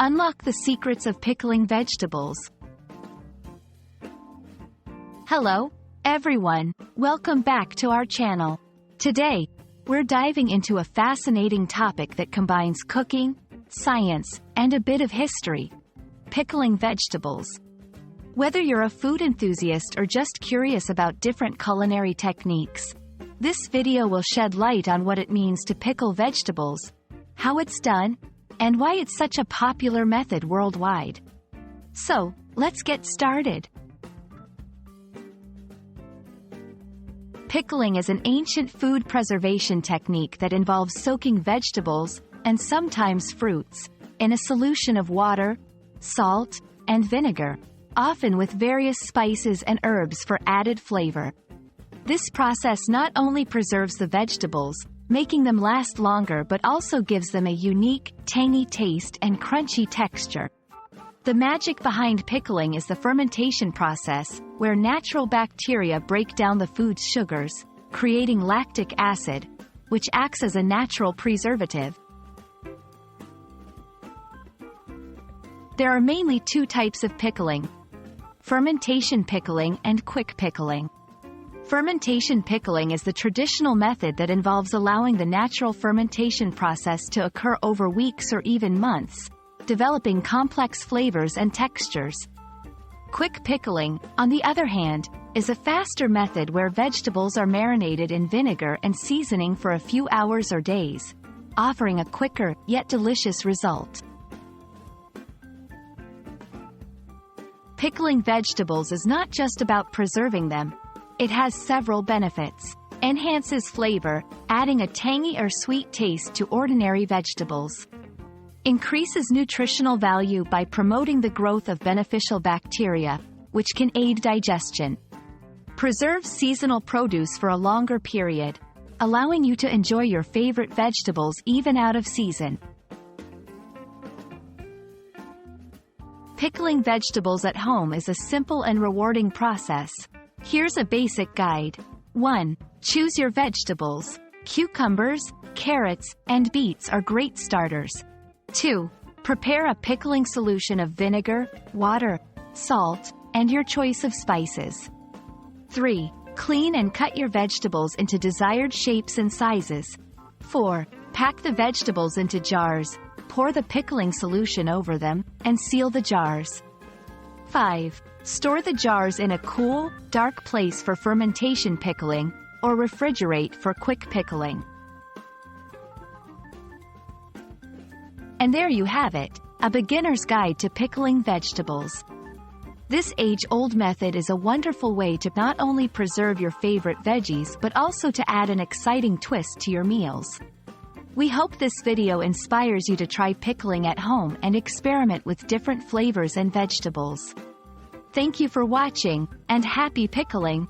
Unlock the secrets of pickling vegetables. Hello, everyone. Welcome back to our channel. Today, we're diving into a fascinating topic that combines cooking, science, and a bit of history: pickling vegetables. Whether you're a food enthusiast or just curious about different culinary techniques, this video will shed light on what it means to pickle vegetables, how it's done, and why it's such a popular method worldwide. So, let's get started. Pickling is an ancient food preservation technique that involves soaking vegetables, and sometimes fruits, in a solution of water, salt, and vinegar, often with various spices and herbs for added flavor. This process not only preserves the vegetables, making them last longer, but also gives them a unique, tangy taste and crunchy texture. The magic behind pickling is the fermentation process, where natural bacteria break down the food's sugars, creating lactic acid, which acts as a natural preservative. There are mainly two types of pickling: fermentation pickling and quick pickling. Fermentation pickling is the traditional method that involves allowing the natural fermentation process to occur over weeks or even months, developing complex flavors and textures. Quick pickling, on the other hand, is a faster method where vegetables are marinated in vinegar and seasoning for a few hours or days, offering a quicker, yet delicious result. Pickling vegetables is not just about preserving them. It has several benefits. Enhances flavor, adding a tangy or sweet taste to ordinary vegetables. Increases nutritional value by promoting the growth of beneficial bacteria, which can aid digestion. Preserves seasonal produce for a longer period, allowing you to enjoy your favorite vegetables even out of season. Pickling vegetables at home is a simple and rewarding process. Here's a basic guide. 1. Choose your vegetables. Cucumbers, carrots, and beets are great starters. 2. Prepare a pickling solution of vinegar, water, salt, and your choice of spices. 3. Clean and cut your vegetables into desired shapes and sizes. 4. Pack the vegetables into jars, pour the pickling solution over them, and seal the jars. 5. Store the jars in a cool, dark place for fermentation pickling, or refrigerate for quick pickling. And there you have it, a beginner's guide to pickling vegetables. This age-old method is a wonderful way to not only preserve your favorite veggies but also to add an exciting twist to your meals. We hope this video inspires you to try pickling at home and experiment with different flavors and vegetables. Thank you for watching, and happy pickling!